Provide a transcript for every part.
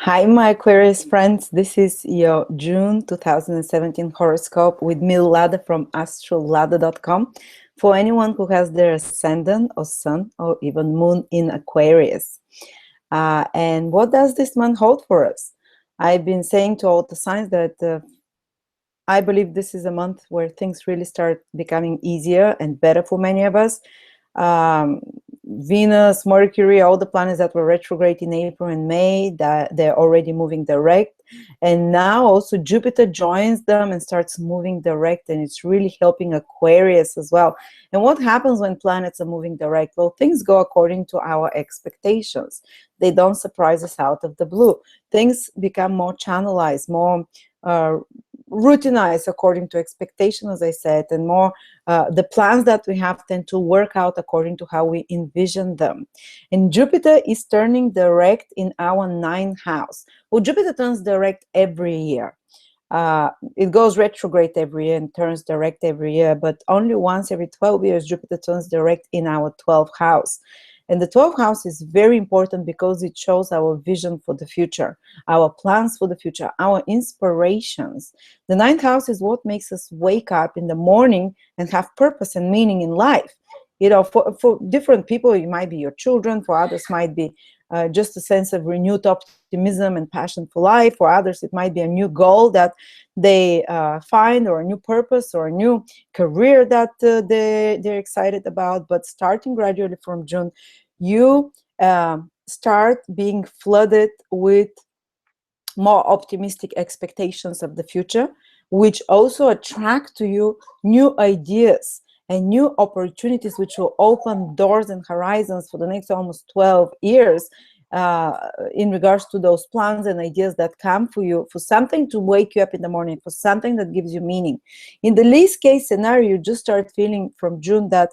Hi, my Aquarius friends. This is your June 2017 horoscope with me, Lada from Astrolada.com. For anyone who has their ascendant or sun or even moon in Aquarius. And what does this month hold for us? I've been saying to all the signs that I believe this is a month where things really start becoming easier and better for many of us. Venus, Mercury, all the planets that were retrograde in April and May, that they're already moving direct. And now also Jupiter joins them and starts moving direct, and it's really helping Aquarius as well. And what happens when planets are moving direct? Well, things go according to our expectations. They don't surprise us out of the blue. Things become more channelized, more routinized according to expectation, as I said, and more the plans that we have tend to work out according to how we envision them. And Jupiter is turning direct in our 9th house. Well, Jupiter turns direct every year. It goes retrograde every year and turns direct every year, but only once every 12 years Jupiter turns direct in our 12th house. And the 12th house is very important because it shows our vision for the future, our plans for the future, our inspirations. The 9th house is what makes us wake up in the morning and have purpose and meaning in life. You know, for different people, it might be your children. For others, might be just a sense of renewed optimism and passion for life. For others, it might be a new goal that they find, or a new purpose, or a new career that they're excited about. But starting gradually from June, you start being flooded with more optimistic expectations of the future, which also attract to you new ideas and new opportunities, which will open doors and horizons for the next almost 12 years in regards to those plans and ideas that come for you, for something to wake you up in the morning, for something that gives you meaning. In the least case scenario, you just start feeling from June that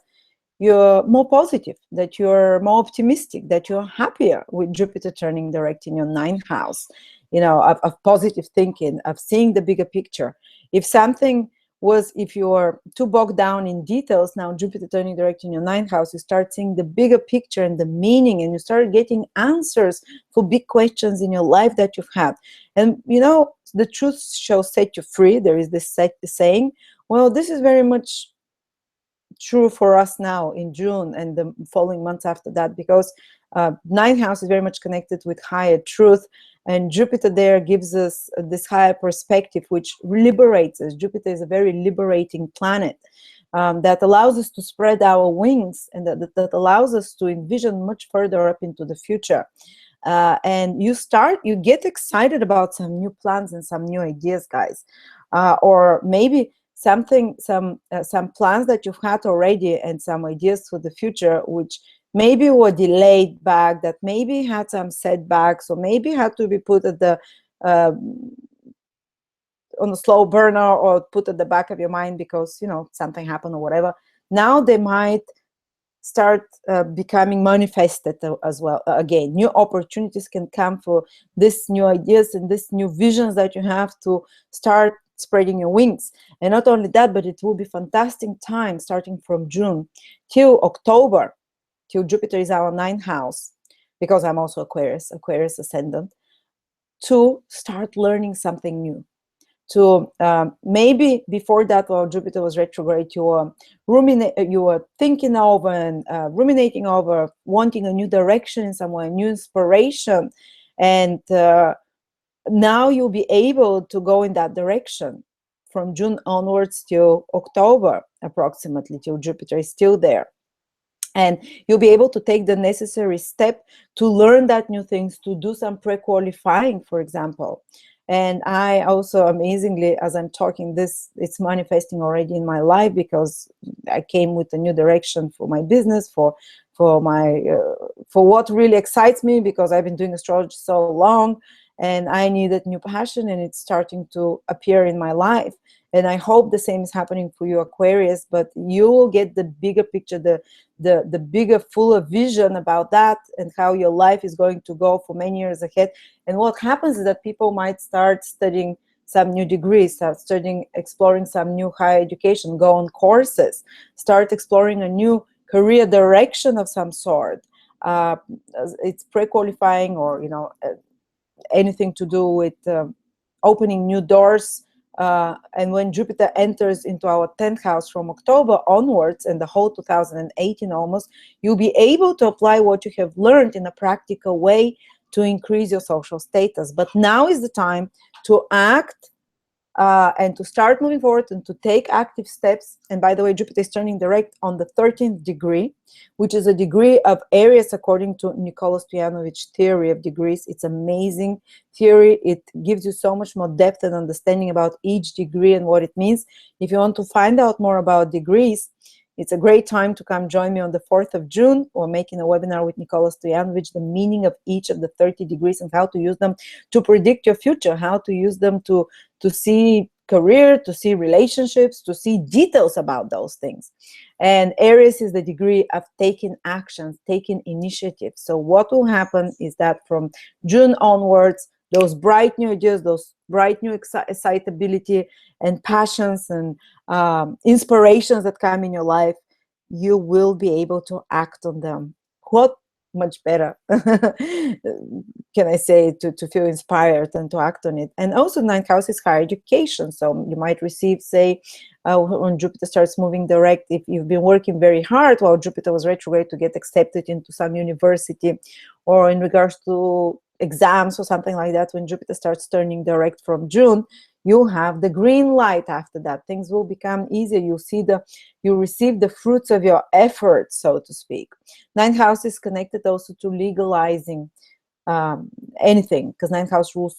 you're more positive, that you're more optimistic, that you're happier with Jupiter turning direct in your 9th house, you know, of positive thinking, of seeing the bigger picture. If something was, if you're too bogged down in details, now Jupiter turning direct in your 9th house, you start seeing the bigger picture and the meaning, and you start getting answers for big questions in your life that you've had. And, you know, the truth shall set you free. There is this saying. Well, this is very much true for us now in June and the following months after that, because 9th house is very much connected with higher truth, and Jupiter there gives us this higher perspective, which liberates us. Jupiter is a very liberating planet that allows us to spread our wings, and that allows us to envision much further up into the future. And you get excited about some new plans and some new ideas, guys, or maybe some plans that you've had already and some ideas for the future, which maybe were delayed back, that maybe had some setbacks, or maybe had to be put at the on a slow burner, or put at the back of your mind because, you know, something happened or whatever. Now they might start becoming manifested as well. Again, new opportunities can come for these new ideas and these new visions that you have to start spreading your wings. And not only that, but it will be fantastic time starting from June till October, till Jupiter is our 9th house, because I'm also Aquarius ascendant, to start learning something new. To maybe before that, while Jupiter was retrograde, you were thinking over and ruminating over, wanting a new direction in somewhere, new inspiration, and now you'll be able to go in that direction from June onwards till October, approximately, till Jupiter is still there. And you'll be able to take the necessary step to learn that new things, to do some pre-qualifying, for example. And I also, amazingly, as I'm talking this, it's manifesting already in my life, because I came with a new direction for my business, for what really excites me, because I've been doing astrology so long, and I needed new passion, and it's starting to appear in my life. And I hope the same is happening for you, Aquarius, but you will get the bigger picture, the bigger, fuller vision about that, and how your life is going to go for many years ahead. And what happens is that people might start studying some new degrees, start studying, exploring some new higher education, go on courses, start exploring a new career direction of some sort. It's pre-qualifying, or, you know, anything to do with opening new doors. And when Jupiter enters into our 10th house from October onwards, and the whole 2018 almost, you'll be able to apply what you have learned in a practical way to increase your social status. But now is the time to act and to start moving forward and to take active steps. And by the way, Jupiter is turning direct on the 13th degree, which is a degree of Aries according to Nicola Stojanovic theory of degrees. It's amazing theory. It gives you so much more depth and understanding about each degree and what it means. If you want to find out more about degrees, it's a great time to come join me on the 4th of June. We're making a webinar with Nicola Stojanovic, the meaning of each of the 30 degrees and how to use them to predict your future, how to use them to see career, to see relationships, to see details about those things. And Aries is the degree of taking actions, taking initiative. So what will happen is that from June onwards, those bright new ideas, those bright new excitability and passions and inspirations that come in your life, you will be able to act on them. What much better can I say to feel inspired and to act on it? And also 9th house is higher education. So you might receive, say, when Jupiter starts moving direct, if you've been working very hard while Jupiter was retrograde to get accepted into some university, or in regards to exams or something like that, when Jupiter starts turning direct from June, you have the green light after that. Things will become easier. You receive the fruits of your efforts, so to speak. 9th house is connected also to legalizing anything, because 9th house rules,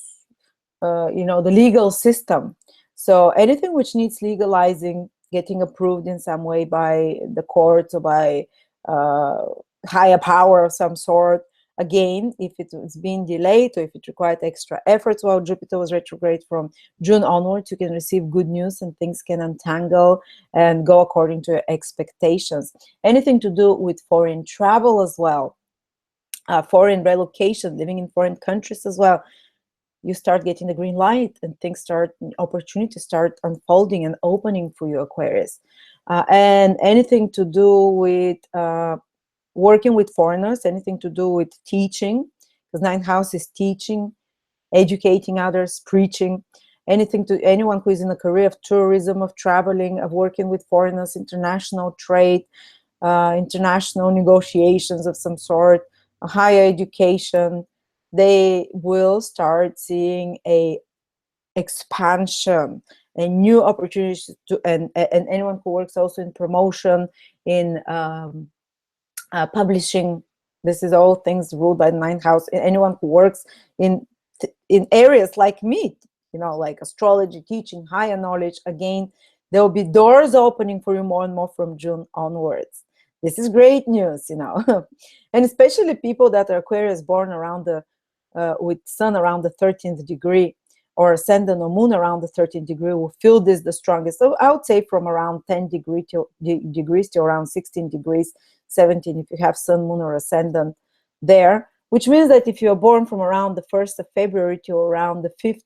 the legal system. So anything which needs legalizing, getting approved in some way by the courts or by higher power of some sort. Again, if it's been delayed or if it required extra efforts while Jupiter was retrograde from June onwards, you can receive good news and things can untangle and go according to your expectations. Anything to do with foreign travel as well, foreign relocation, living in foreign countries as well, you start getting the green light and opportunities start unfolding and opening for you, Aquarius. And anything to do with working with foreigners, anything to do with teaching, because 9th house is teaching, educating others, preaching, anything to anyone who is in a career of tourism, of traveling, of working with foreigners, international trade, international negotiations of some sort, higher education, they will start seeing a expansion and new opportunities and anyone who works also in promotion, in publishing. This is all things ruled by the 9th house. Anyone who works in areas like me, like astrology, teaching, higher knowledge, again, there will be doors opening for you more and more from June onwards. This is great news, and especially people that are Aquarius born around with sun around the 13th degree, or ascendant or moon around the 13th degree, will feel this the strongest. So I would say from around 10 degrees to around 16 degrees, 17 if you have sun, moon, or ascendant there, which means that if you're born from around the 1st of February to around the 5th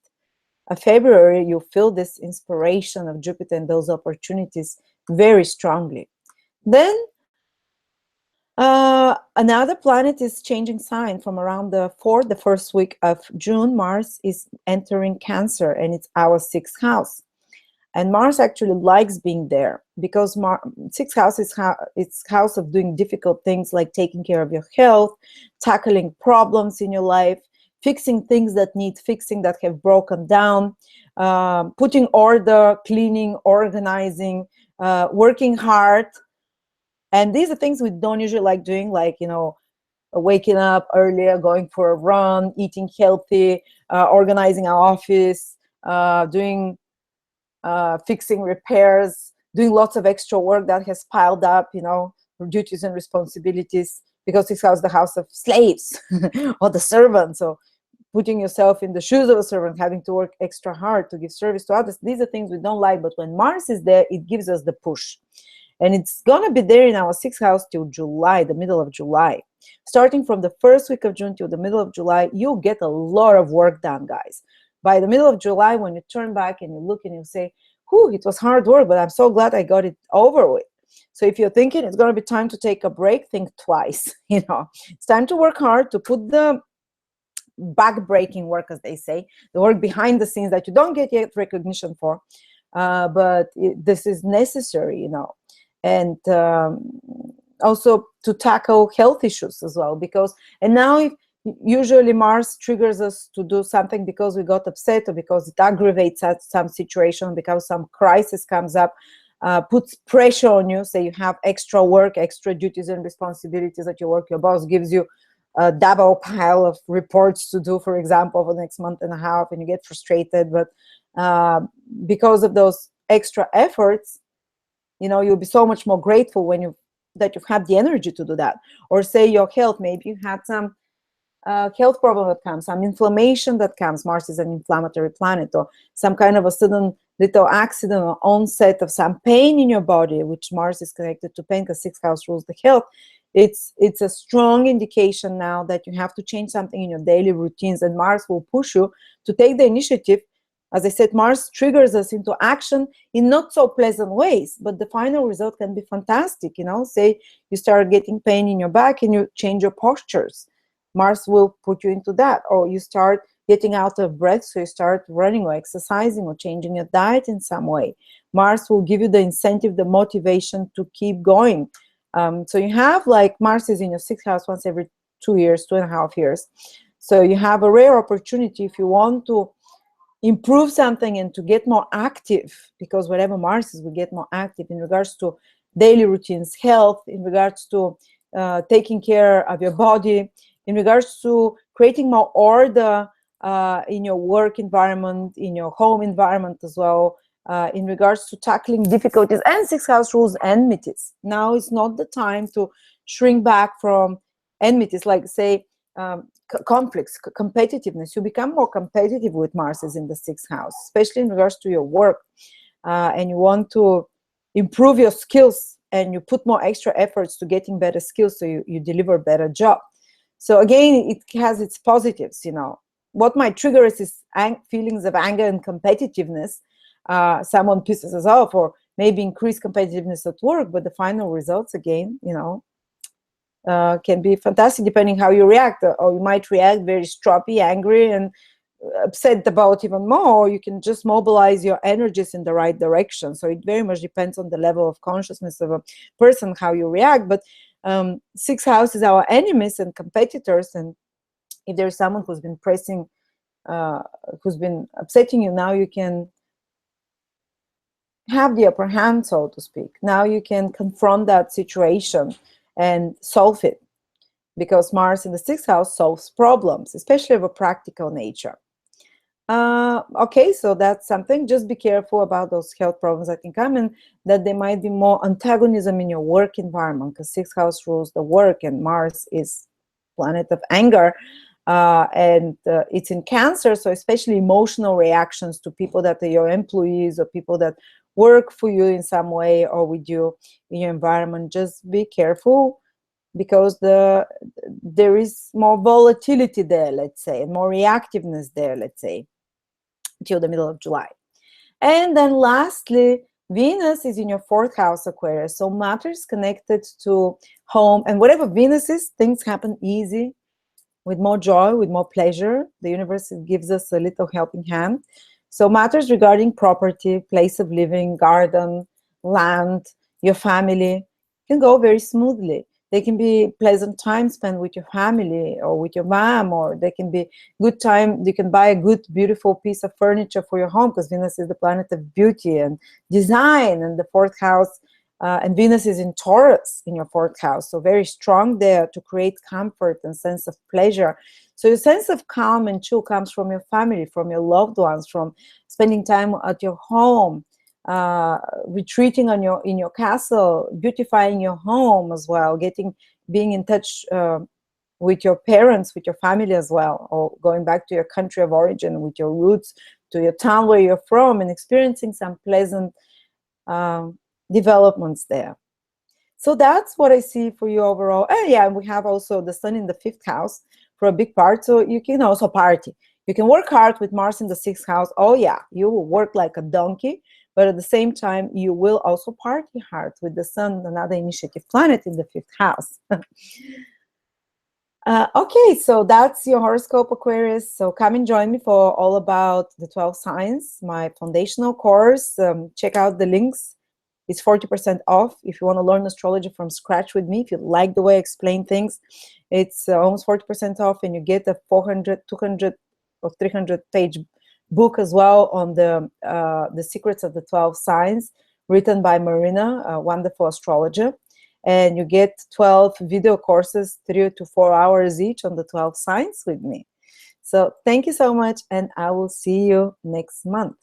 of February, you feel this inspiration of Jupiter and those opportunities very strongly. Then another planet is changing sign from around the first week of June. Mars is entering Cancer, and it's our 6th house. And Mars actually likes being there because 6th house is it's house of doing difficult things like taking care of your health, tackling problems in your life, fixing things that need fixing, that have broken down, putting order, cleaning, organizing, working hard. And these are things we don't usually like doing, like, waking up earlier, going for a run, eating healthy, organizing our office, doing fixing repairs, doing lots of extra work that has piled up, duties and responsibilities, because this house is the house of slaves or the servants. So putting yourself in the shoes of a servant, having to work extra hard to give service to others, these are things we don't like. But when Mars is there, it gives us the push. And it's going to be there in our 6th house till July, the middle of July. Starting from the first week of June till the middle of July, you'll get a lot of work done, guys. By the middle of July, when you turn back and you look and you say, whew, it was hard work, but I'm so glad I got it over with. So if you're thinking it's going to be time to take a break, think twice. It's time to work hard, to put the back-breaking work, as they say, the work behind the scenes that you don't get yet recognition for, but this is necessary, you know. And also to tackle health issues as well, because, and now if usually Mars triggers us to do something because we got upset, or because it aggravates at some situation, because some crisis comes up, puts pressure on you. Say you have extra work, extra duties and responsibilities at your work, your boss gives you a double pile of reports to do, for example, for the next month and a half, and you get frustrated. But because of those extra efforts, you know, you'll be so much more grateful when you've had the energy to do that. Or say your health, maybe you had some health problem that comes, some inflammation that comes. Mars is an inflammatory planet, or some kind of a sudden little accident or onset of some pain in your body, which Mars is connected to pain because 6th house rules the health. It's a strong indication now that you have to change something in your daily routines, and Mars will push you to take the initiative. As I said, Mars triggers us into action in not so pleasant ways, but the final result can be fantastic. You know, say you start getting pain in your back and you change your postures. Mars will put you into that. Or you start getting out of breath, so you start running or exercising or changing your diet in some way. Mars will give you the incentive, the motivation to keep going. So you have, like, Mars is in your 6th house once every 2 years, 2.5 years. So you have a rare opportunity if you want to improve something and to get more active, because wherever Mars is, we get more active in regards to daily routines, health, in regards to taking care of your body, in regards to creating more order in your work environment, in your home environment as well, in regards to tackling difficulties and 6th house rules enmities. Now is not the time to shrink back from enmities, like say conflicts, competitiveness. You become more competitive with Mars is in the 6th house, especially in regards to your work, and you want to improve your skills, and you put more extra efforts to getting better skills, so you deliver better job. So again, it has its positives. You know, what might trigger us is feelings of anger and competitiveness. Someone pisses us off, or maybe increased competitiveness at work, but the final results, again, you know, can be fantastic depending how you react. Or you might react very stroppy, angry, and upset about even more, or you can just mobilize your energies in the right direction. So it very much depends on the level of consciousness of a person, how you react. But 6th house is our enemies and competitors, and if there's someone who's been who's been upsetting you, now you can have the upper hand, so to speak. Now you can confront that situation and solve it, because Mars in the 6th house solves problems, especially of a practical nature. Okay, so that's something. Just be careful about those health problems that can come, and that there might be more antagonism in your work environment, because 6th house rules the work, and Mars is planet of anger, and it's in Cancer, so especially emotional reactions to people that are your employees or people that work for you in some way or with you in your environment. Just be careful, because there is more volatility there, let's say, and more reactiveness there, let's say, till the middle of July. And then lastly, Venus is in your 4th house, Aquarius. So matters connected to home, and whatever Venus is, things happen easy, with more joy, with more pleasure. The universe gives us a little helping hand. So matters regarding property, place of living, garden, land, your family can go very smoothly. They can be pleasant time spent with your family or with your mom, or they can be good time. You can buy a good, beautiful piece of furniture for your home, because Venus is the planet of beauty and design, and the 4th house, and Venus is in Taurus in your 4th house. So very strong there to create comfort and sense of pleasure. So your sense of calm and chill comes from your family, from your loved ones, from spending time at your home, retreating in your castle, beautifying your home as well, being in touch with your parents, with your family as well, or going back to your country of origin, with your roots, to your town where you're from, and experiencing some pleasant developments there. So that's what I see for you overall. And yeah, we have also the Sun in the 5th house for a big part, so you can also party. You can work hard with Mars in the 6th house. Oh yeah, you will work like a donkey, but at the same time, you will also party hard with the Sun, another initiative planet, in the 5th house. Okay, so that's your horoscope, Aquarius. So come and join me for all about the 12 signs, my foundational course. Check out the links. It's 40% off if you want to learn astrology from scratch with me. If you like the way I explain things, it's almost 40% off, and you get a 400, 200, or 300-page book as well on the secrets of the 12 signs, written by Marina, a wonderful astrologer. And you get 12 video courses, 3 to 4 hours each on the 12 signs with me. So thank you so much, and I will see you next month.